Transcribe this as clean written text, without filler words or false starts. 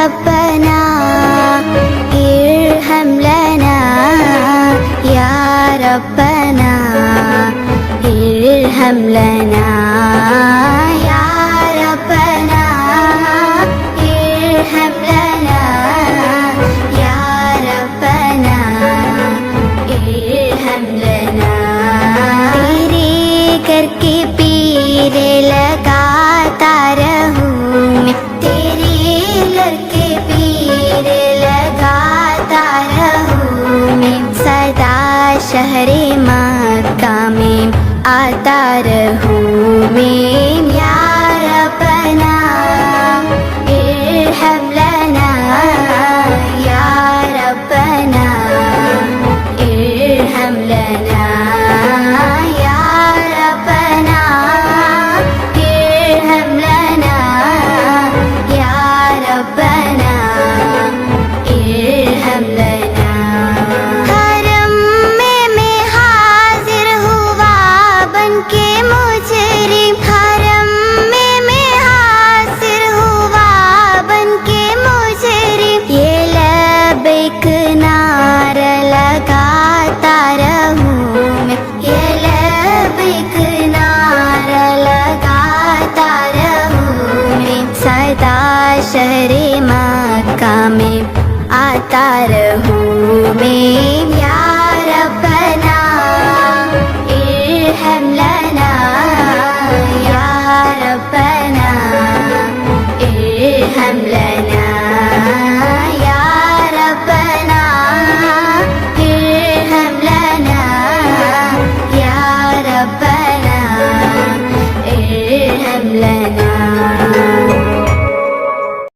रब्बना इरहम लना या रब्बना इरहम लना या रब्बना इरहम लना या रब्बना इरहम लना। तेरे करके पीरे लगाता रहूं मैं, तेरे करके पीरे लगाता रहूं मैं, सदा शहरे मक्का में आता रहूं मैं। या रब्बना इरहम लना या रब्बना इरहम लना या रब्बना इरहम लना या रब्बना इरहम लना। हरम में मैं हाजिर हुआ बनके मुजरिम, हरम में मैं हाजिर हुआ बनके मुजरिम, ये लबैक नारा लगाता रहूं मैं, ये लबैक नारा लगाता रहूं मैं, सदा शहरे मक्का में आता रहूं मैं। या रब्बना इरहम लना या रब्बना इरहम लना।